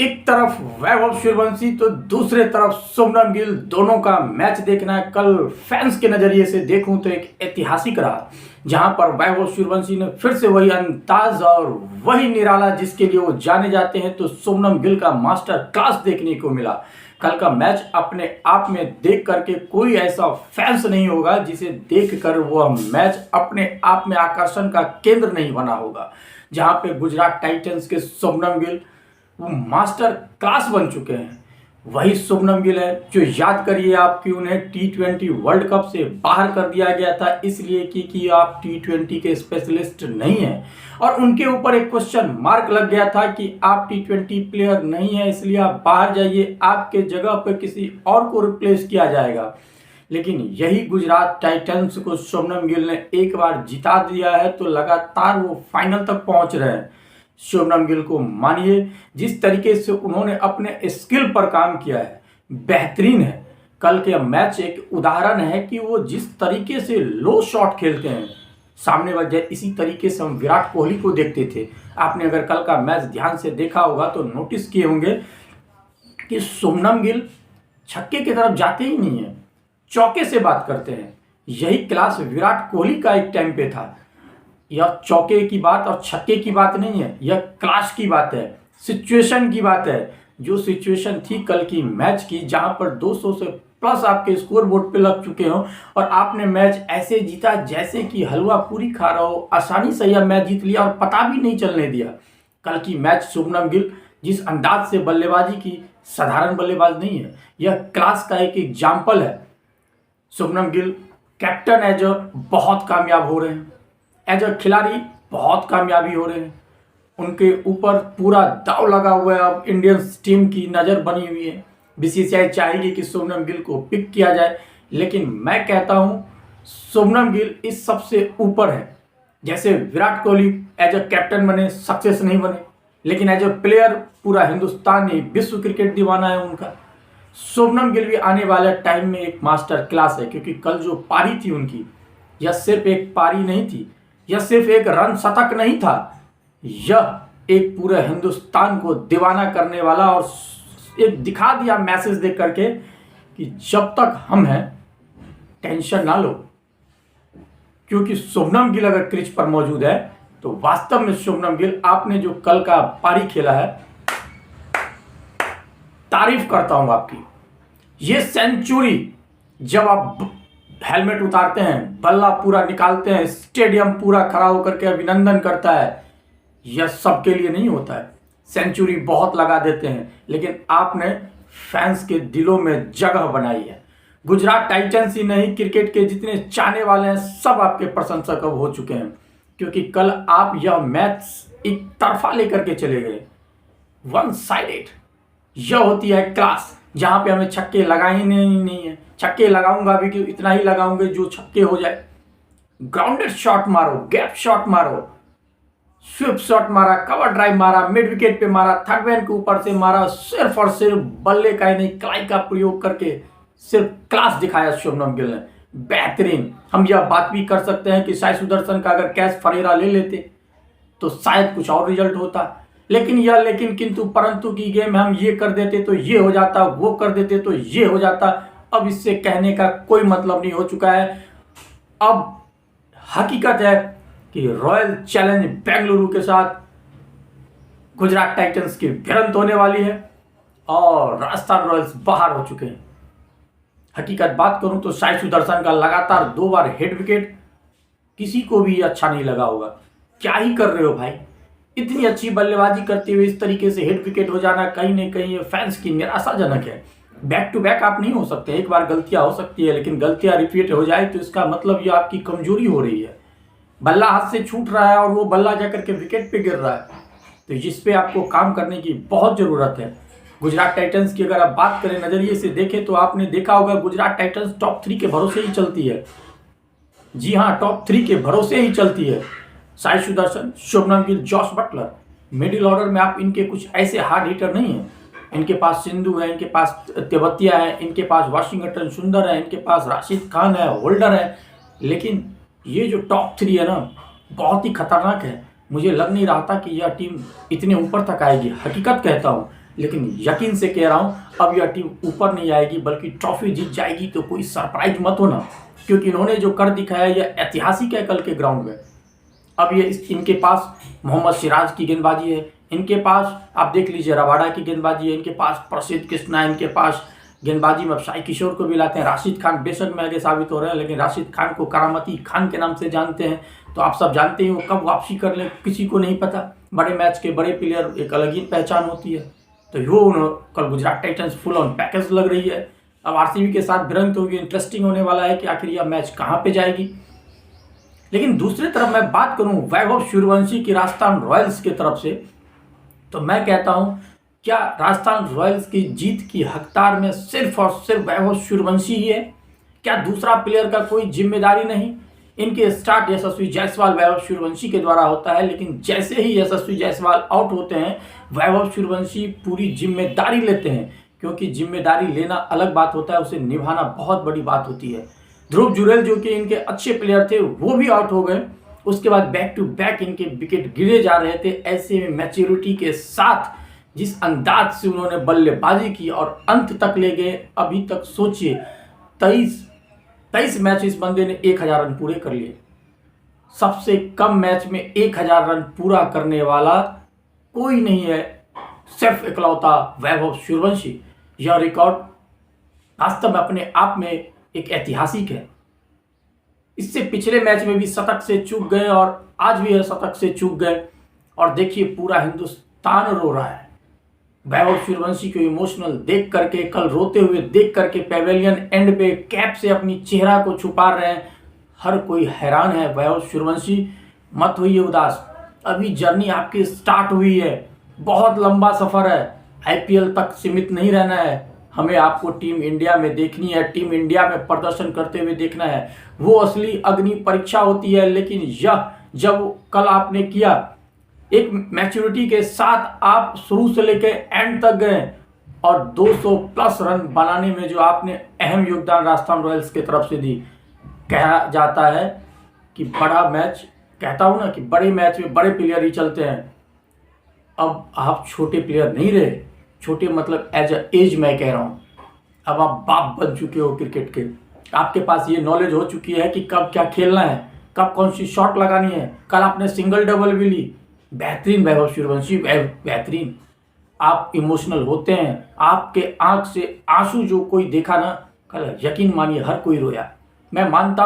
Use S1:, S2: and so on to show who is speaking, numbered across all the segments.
S1: एक तरफ वैभव सूर्यवंशी तो दूसरे तरफ शुभमन गिल, दोनों का मैच देखना है। कल फैंस के नजरिए से देखूं तो एक ऐतिहासिक रहा, जहां पर वैभव सूर्यवंशी ने फिर से वही अंदाज और वही निराला जिसके लिए वो जाने जाते हैं, तो शुभमन गिल का मास्टर क्लास देखने को मिला। कल का मैच अपने आप में देख करके कोई ऐसा फैंस नहीं होगा जिसे देखकर वो मैच अपने आप में आकर्षण का केंद्र नहीं बना होगा। जहां पे गुजरात टाइटंस के शुभमन गिल वो मास्टर क्लास बन चुके हैं। वही शुभमन गिल है जो याद करिए आपकी उन्हें T20 वर्ल्ड कप से बाहर कर दिया गया था, इसलिए कि आप T20 के स्पेशलिस्ट नहीं हैं, और उनके ऊपर एक क्वेश्चन मार्क लग गया था कि आप T20 प्लेयर नहीं है, इसलिए आप बाहर जाइए, आपके जगह पर किसी और को रिप्लेस किया जाएगा। लेकिन यही गुजरात टाइटंस को शुभमन गिल ने एक बार जिता दिया है, तो लगातार वो फाइनल तक पहुंच रहे हैं। शुभमन गिल को मानिए, जिस तरीके से उन्होंने अपने स्किल पर काम किया है बेहतरीन है। कल के मैच एक उदाहरण है कि वो जिस तरीके से लो शॉट खेलते हैं सामने वाले, इसी तरीके से हम विराट कोहली को देखते थे। आपने अगर कल का मैच ध्यान से देखा होगा तो नोटिस किए होंगे कि शुभमन गिल छक्के की तरफ जाते ही नहीं है, चौके से बात करते हैं। यही क्लास विराट कोहली का एक टाइम पे था। यह चौके की बात और छक्के की बात नहीं है, यह क्लास की बात है, सिचुएशन की बात है। जो सिचुएशन थी कल की मैच की, जहां पर 200 से प्लस आपके स्कोर बोर्ड पे लग चुके हो और आपने मैच ऐसे जीता जैसे कि हलवा पूरी खा रहा हो, आसानी से यह मैच जीत लिया और पता भी नहीं चलने दिया। कल की मैच शुभमन गिल जिस अंदाज से बल्लेबाजी की, साधारण बल्लेबाज नहीं है, यह क्लास का एक एग्जाम्पल है। Shubman Gill captain as a बहुत कामयाब हो रहे हैं, एज अ खिलाड़ी बहुत कामयाबी हो रहे हैं। उनके ऊपर पूरा दाव लगा हुआ है। अब इंडियन टीम की नज़र बनी हुई है, बीसीसीआई चाहेगी कि शुभमन गिल को पिक किया जाए, लेकिन मैं कहता हूं शुभमन गिल इस सबसे ऊपर है। जैसे Virat Kohli as a captain बने, सक्सेस नहीं बने, लेकिन एज अ प्लेयर पूरा हिंदुस्तान ही, विश्व क्रिकेट दीवाना है उनका। शुभमन गिल भी आने वाले टाइम में एक मास्टर क्लास है, क्योंकि कल जो पारी थी उनकी, यह सिर्फ एक पारी नहीं थी, यह सिर्फ एक रन शतक नहीं था, यह एक पूरे हिंदुस्तान को दीवाना करने वाला और एक दिखा दिया मैसेज देख करके कि जब तक हम हैं टेंशन ना लो, क्योंकि शुभमन गिल अगर क्रीज पर मौजूद है तो वास्तव में शुभमन गिल, आपने जो कल का पारी खेला है, तारीफ करता हूं आपकी। ये सेंचुरी, जब आप हेलमेट उतारते हैं, बल्ला पूरा निकालते हैं, स्टेडियम पूरा खड़ा होकर के अभिनंदन करता है, यह सबके लिए नहीं होता है। सेंचुरी बहुत लगा देते हैं, लेकिन आपने फैंस के दिलों में जगह बनाई है। गुजरात टाइटंस ही नहीं, क्रिकेट के जितने चाहने वाले हैं सब आपके प्रशंसक अब हो चुके हैं, क्योंकि कल आप यह मैच एक तरफा लेकर के चले गए, वन साइडेड। यह होती है क्लास, जहां पे हमें छक्के लगाए नहीं है। छक्के लगाऊंगा भी कि इतना ही लगाऊंगे जो छक्के हो जाए। ग्राउंडेड शॉट मारो, गैप शॉट मारो, स्विप शॉट मारा, कवर ड्राइव मारा, मिड विकेट पे मारा, थर्ड मैन के ऊपर से मारा, सिर्फ और सिर्फ बल्ले का ही नहीं, कलाई का प्रयोग करके सिर्फ क्लास दिखाया शुभमन गिल ने, बेहतरीन। हम यह बात भी कर सकते हैं कि साई सुदर्शन का अगर कैच फरेरा ले लेते तो शायद कुछ और रिजल्ट होता, लेकिन यह लेकिन किंतु परंतु की गेम हम ये कर देते तो ये हो जाता, वो कर देते तो ये हो जाता। अब इससे कहने का कोई मतलब नहीं हो चुका है। अब हकीकत है कि रॉयल चैलेंज बेंगलुरु के साथ गुजरात टाइटंस की भिड़ंत होने वाली है और राजस्थान रॉयल्स बाहर हो चुके हैं। हकीकत बात करूं तो साई सुदर्शन का लगातार 2 बार हेड विकेट किसी को भी अच्छा नहीं लगा होगा। क्या ही कर रहे हो भाई, इतनी अच्छी बल्लेबाजी करते हुए इस तरीके से हेड विकेट हो जाना कहीं ना कहीं फैंस की निराशाजनक है। बैक टू बैक आप नहीं हो सकते, एक बार गलतियां हो सकती है, लेकिन गलतियां रिपीट हो जाए तो इसका मतलब ये आपकी कमजोरी हो रही है। बल्ला हाथ से छूट रहा है और वो बल्ला जाकर के विकेट पे गिर रहा है, तो जिस पे आपको काम करने की बहुत ज़रूरत है। गुजरात टाइटंस की अगर आप बात करें, नज़रिए से देखें, तो आपने देखा होगा गुजरात टाइटंस टॉप 3 के भरोसे ही चलती है। जी हाँ, टॉप 3 के भरोसे ही चलती है। Sai Sudarshan, Shubman Gill, Jos Buttler, middle order में आप इनके कुछ ऐसे हार्ड हिटर नहीं हैं। इनके पास सिंधु है, इनके पास तेवतिया है, इनके पास वाशिंगटन सुंदर है, इनके पास राशिद खान है, होल्डर है, लेकिन ये जो टॉप 3 है ना, बहुत ही खतरनाक है। मुझे लग नहीं रहा था कि यह टीम इतने ऊपर तक आएगी। हकीकत कहता हूँ, लेकिन यकीन से कह रहा हूँ अब यह टीम ऊपर नहीं आएगी बल्कि ट्रॉफी जीत जाएगी। तो कोई सरप्राइज मत होना, क्योंकि इन्होंने जो कर दिखाया यह ऐतिहासिक है कल के ग्राउंड में। अब ये इनके पास मोहम्मद सिराज की गेंदबाजी है, इनके पास आप देख लीजिए रबाडा की गेंदबाजी है, इनके पास प्रसिद्ध कृष्णा, इनके पास गेंदबाजी में साई किशोर को भी लाते हैं। राशिद खान बेशक महंगे साबित हो रहे हैं, लेकिन राशिद खान को करामती खान के नाम से जानते हैं। तो आप सब जानते हैं वो कब वापसी कर ले किसी को नहीं पता। बड़े मैच के बड़े प्लेयर एक अलग ही पहचान होती है। तो वो कल Gujarat Titans full on package लग रही है। अब आरसीबी के साथ भिड़ंत होगी, इंटरेस्टिंग होने वाला है कि आखिर यह मैच कहाँ पे जाएगी। लेकिन दूसरी तरफ मैं बात करूं वैभव सूर्यवंशी की राजस्थान रॉयल्स की तरफ से, तो मैं कहता हूं क्या राजस्थान रॉयल्स की जीत की हकदार में सिर्फ और सिर्फ वैभव सूर्यवंशी ही है? क्या दूसरा प्लेयर का कोई जिम्मेदारी नहीं? इनके स्टार्ट यशस्वी जायसवाल वैभव सूर्यवंशी के द्वारा होता है, लेकिन जैसे ही यशस्वी जायसवाल आउट होते हैं वैभव सूर्यवंशी पूरी जिम्मेदारी लेते हैं, क्योंकि जिम्मेदारी लेना अलग बात होता है, उसे निभाना बहुत बड़ी बात होती है। ध्रुव जुरेल जो कि इनके अच्छे प्लेयर थे वो भी आउट हो गए, उसके बाद बैक टू बैक इनके विकेट गिरे जा रहे थे। ऐसे में मैच्योरिटी के साथ जिस अंदाज से उन्होंने बल्लेबाजी की और अंत तक ले गए, अभी तक सोचिए 23 मैच इस बंदे ने 1000 रन पूरे कर लिए। सबसे कम मैच में 1000 रन पूरा करने वाला कोई नहीं है, सिर्फ इकलौता वैभव सूर्यवंशी। यह रिकॉर्ड वास्तव में अपने आप में एक ऐतिहासिक है। इससे पिछले मैच में भी शतक से चूक गए और आज भी है शतक से चूक गए, और देखिए पूरा हिंदुस्तान रो रहा है वैभव सूर्यवंशी को इमोशनल देख करके, कल रोते हुए देख करके पेवेलियन एंड पे कैप से अपनी चेहरा को छुपा रहे हैं। हर कोई हैरान है। वैभव सूर्यवंशी मत होइए उदास, अभी जर्नी आपकी स्टार्ट हुई है, बहुत लंबा सफर है, आईपीएल तक सीमित नहीं रहना है। हमें आपको टीम इंडिया में देखनी है, टीम इंडिया में प्रदर्शन करते हुए देखना है, वो असली अग्नि परीक्षा होती है। लेकिन यह जब कल आपने किया, एक मैच्योरिटी के साथ आप शुरू से लेकर एंड तक गए और 200 प्लस रन बनाने में जो आपने अहम योगदान राजस्थान रॉयल्स की तरफ से दी, कहा जाता है कि बड़ा मैच, कहता हूं ना कि बड़े मैच में बड़े प्लेयर ही चलते हैं। अब आप छोटे प्लेयर नहीं रहे, छोटे मतलब एज एज मैं कह रहा हूं, अब आप बाप बन चुके हो क्रिकेट के। आपके पास ये नॉलेज हो चुकी है कि कब क्या खेलना है, कब कौन सी शॉट लगानी है। कल आपने सिंगल डबल भी ली, बेहतरीन वैभव सूर्यवंशी, बेहतरीन। आप इमोशनल होते हैं, आपके आंख से आंसू जो कोई देखा ना कल, यकीन मानिए हर कोई रोया। मैं मानता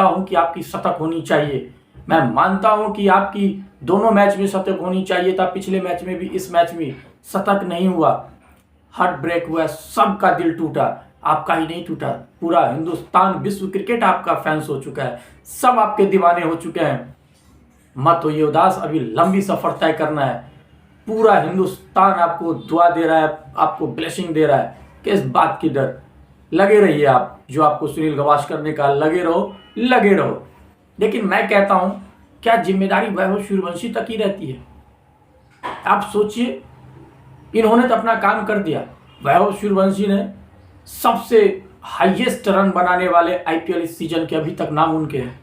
S1: हूं कि आपकी शतक होनी चाहिए, मैं मानता हूं कि आपकी दोनों मैच में शतक होनी चाहिए था, पिछले मैच में भी, इस मैच में शतक नहीं हुआ, हार्ट ब्रेक हुआ, सबका दिल टूटा। आपका ही नहीं टूटा, पूरा हिंदुस्तान, विश्व क्रिकेट आपका फैंस हो चुका है, सब आपके दीवाने हो चुके हैं। मत होइए उदास, अभी लंबी सफर तय करना है। पूरा हिंदुस्तान आपको दुआ दे रहा है, आपको ब्लेसिंग दे रहा है। किस बात की डर? लगे रहिए आप, जो आपको सुनील गावस्कर ने कहा, लगे रहो। लेकिन मैं कहता हूं क्या जिम्मेदारी वैभव सूर्यवंशी तक ही रहती है? आप सोचिए, इन्होंने तो अपना काम कर दिया। वैभव सूर्यवंशी ने सबसे हाईएस्ट रन बनाने वाले आईपीएल इस सीजन के अभी तक नाम उनके हैं।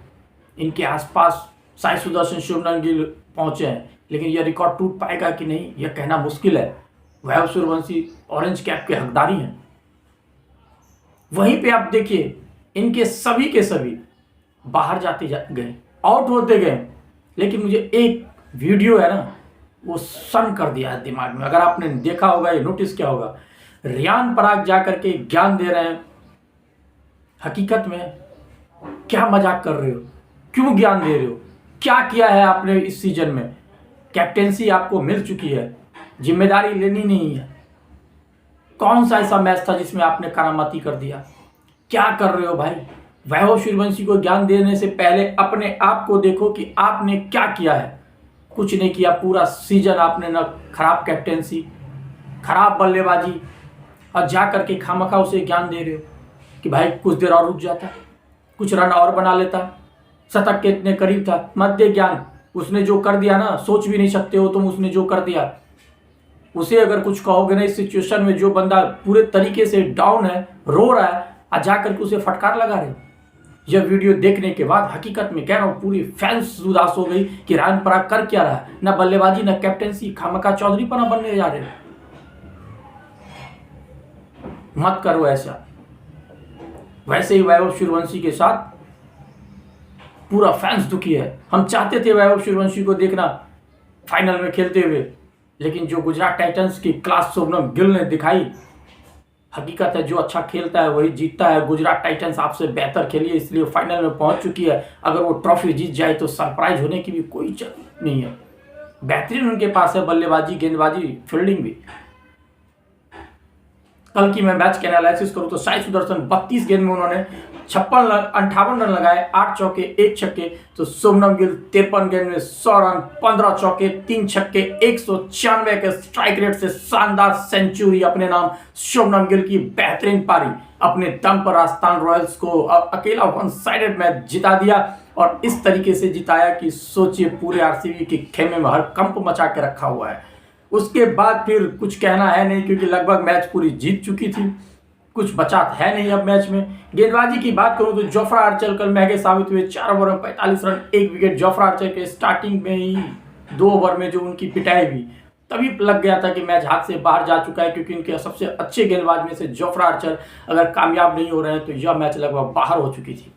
S1: इनके आसपास साई सुदर्शन, शुभमन गिल पहुंचे हैं, लेकिन यह रिकॉर्ड टूट पाएगा कि नहीं यह कहना मुश्किल है। वैभव सूर्यवंशी ऑरेंज कैप के हकदारी हैं। वहीं पे आप देखिए इनके सभी के सभी बाहर जाते गए, आउट होते गए, लेकिन मुझे एक वीडियो है ना, वो सन कर दिया है दिमाग में। अगर आपने देखा होगा, ये नोटिस किया होगा, रियान पराग जाकर के ज्ञान दे रहे हैं। हकीकत में क्या मजाक कर रहे हो? क्यों ज्ञान दे रहे हो? क्या किया है आपने इस सीजन में? कैप्टेंसी आपको मिल चुकी है, जिम्मेदारी लेनी नहीं है। कौन सा ऐसा मैच था जिसमें आपने करामाती कर दिया? क्या कर रहे हो भाई? वैभव सूर्यवंशी को ज्ञान देने से पहले अपने आप को देखो कि आपने क्या किया है। कुछ नहीं किया पूरा सीजन आपने, ना खराब कैप्टेंसी, खराब बल्लेबाजी, और जा करके खामखा उसे ज्ञान दे रहे हो कि भाई कुछ देर और रुक जाता, कुछ रन और बना लेता, शतक के इतने करीब था। मत दे ज्ञान, उसने जो कर दिया ना, सोच भी नहीं सकते हो तुम, उसने जो कर दिया। उसे अगर कुछ कहोगे ना इस सिचुएशन में, जो बंदा पूरे तरीके से डाउन है, रो रहा है, और जा करके उसे फटकार लगा रहे, यह वीडियो देखने के बाद हकीकत में कह रहा हूँ पूरी फैंस उदास हो गई कि रायन पराग कर क्या रहा है, ना बल्लेबाजी ना कैप्टेंसी, खामखा चौधरी पना बनने जा रहे। मत करो ऐसा। वैसे ही वैभव सूर्यवंशी के साथ पूरा फैंस दुखी है। हम चाहते थे वैभव सूर्यवंशी को देखना फाइनल में खेलते हुए, लेकिन जो गुजरात टाइटंस की क्लास शुभमन गिल ने दिखाई, हकीकत है जो अच्छा खेलता है वही जीतता है। गुजरात टाइटंस आपसे बेहतर खेली है, इसलिए फाइनल में पहुंच चुकी है। अगर वो ट्रॉफी जीत जाए तो सरप्राइज होने की भी कोई जरूरत नहीं है। बेहतरीन उनके पास है बल्लेबाजी, गेंदबाजी, फील्डिंग भी। कल की मैं मैच के एनालिसिस करूं तो साई सुदर्शन 32 गेंद में उन्होंने 58 रन लगाए, 8 चौके 1 छक्के। तो शुभमन गिल 53 गेंद में 100 रन, 15 चौके 3 छक्के, 196 के स्ट्राइक रेट से शानदार सेंचुरी अपने नाम। शुभमन गिल की बेहतरीन पारी अपने दम पर राजस्थान रॉयल्स को अकेला वन साइडेड मैच जिता दिया, और इस तरीके से जिताया कि सोचिए पूरे आरसीबी के खेमे में हर कंप मचा के रखा हुआ है। उसके बाद फिर कुछ कहना है नहीं, क्योंकि लगभग मैच पूरी जीत चुकी थी, कुछ बचा है नहीं अब मैच में। गेंदबाजी की बात करूं तो जोफ्रा आर्चर कल महंगे साबित हुए। 4 ओवर में 45 रन, 1 विकेट। जोफ्रा आर्चर के स्टार्टिंग में ही 2 ओवर में जो उनकी पिटाई हुई, तभी लग गया था कि मैच हाथ से बाहर जा चुका है, क्योंकि इनके सबसे अच्छे गेंदबाज में से जोफ्रा आर्चर अगर कामयाब नहीं हो रहे हैं तो यह मैच लगभग बाहर हो चुकी थी।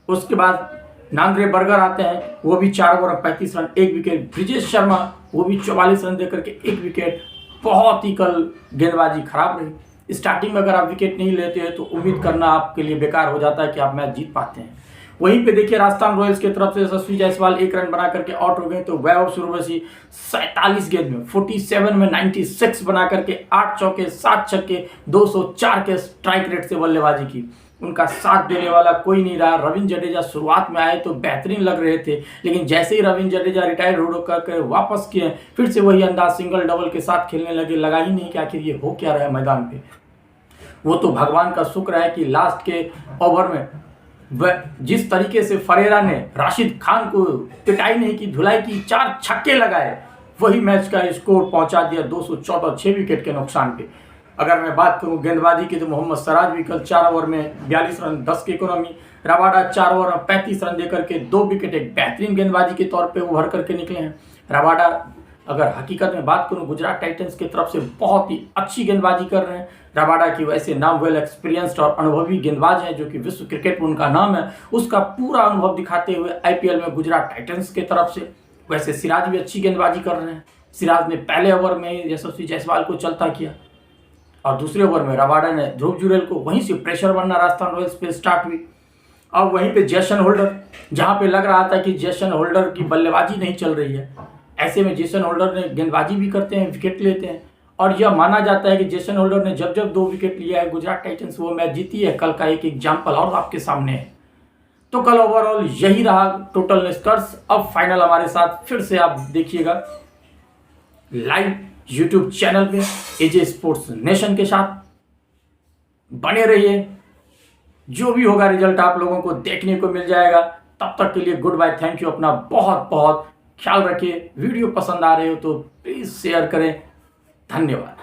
S1: उसके बाद नांद्रे बर्गर आते हैं, वो भी 4 ओवर में 35 रन, 1 विकेट। ब्रिजेश शर्मा वो भी 44 रन देकर के 1 विकेट। बहुत ही कल गेंदबाजी खराब रही। स्टार्टिंग में अगर आप विकेट नहीं लेते हैं तो उम्मीद करना आपके लिए बेकार हो जाता है कि आप मैच जीत पाते हैं। वहीं पे देखिए राजस्थान रॉयल्स की तरफ से यशस्वी जायसवाल 1 रन बना करके आउट हो गए, तो वैभव सूर्यवंशी 47 गेंद में 47 में 96 बना करके 8 चौके 7 छक्के 204 के स्ट्राइक रेट से बल्लेबाजी की। उनका साथ देने वाला कोई नहीं रहा। रविंद्र जडेजा शुरुआत में आए तो बेहतरीन लग रहे थे, लेकिन जैसे ही रविंद्र जडेजा रिटायर हो करके वापस किए, फिर से वही अंदाज सिंगल डबल के साथ खेलने लगे। लगा ही नहीं कि आखिर ये हो क्या रहा है मैदान पे। वो तो भगवान का शुक्र है कि लास्ट के ओवर में जिस तरीके से फरेरा ने राशिद खान को पिटाई नहीं की, धुलाई की, 4 छक्के लगाए, वही मैच का स्कोर पहुंचा दिया 214, 6 विकेट के नुकसान पे। अगर मैं बात करूं गेंदबाजी की तो मोहम्मद सिराज भी कल 4 ओवर में 42 रन, 10 की इकोनॉमी। रबाडा 4 ओवर में 35 रन देकर के 2 विकेट, एक बेहतरीन गेंदबाजी के तौर पे उभर करके निकले हैं रबाडा। अगर हकीकत में बात करूं गुजरात टाइटंस की तरफ से बहुत ही अच्छी गेंदबाजी कर रहे हैं रबाडा की। वैसे नाम वेल एक्सपीरियंस्ड और अनुभवी गेंदबाज हैं, जो कि विश्व क्रिकेट में उनका नाम है, उसका पूरा अनुभव दिखाते हुए आईपीएल में गुजरात टाइटंस की तरफ से। वैसे सिराज भी अच्छी गेंदबाजी कर रहे हैं। सिराज ने पहले ओवर में यशस्वी जायसवाल को चलता किया, और दूसरे ओवर में रबाडा ने ध्रुव जुरेल को वहीं से प्रेशर बनना राजस्थान रॉयल्स पे स्टार्ट हुई। अब वहीं पे जेसन होल्डर, जहां पे लग रहा था कि जेसन होल्डर की बल्लेबाजी नहीं चल रही है, ऐसे में जेसन होल्डर ने गेंदबाजी भी करते हैं, विकेट लेते हैं, और यह माना जाता है कि जेसन होल्डर ने जब जब 2 विकेट लिया है गुजरात टाइटंस वो मैच जीती है। कल का एक एग्जाम्पल और आपके सामने है। तो कल ओवरऑल यही रहा टोटल निष्कर्ष। अब फाइनल हमारे साथ फिर से आप देखिएगा लाइव यूट्यूब चैनल पे एजे स्पोर्ट्स नेशन के साथ बने रहिए। जो भी होगा रिजल्ट आप लोगों को देखने को मिल जाएगा। तब तक के लिए गुड बाय, थैंक यू। अपना बहुत बहुत ख्याल रखिए। वीडियो पसंद आ रहे हो तो प्लीज शेयर करें। धन्यवाद।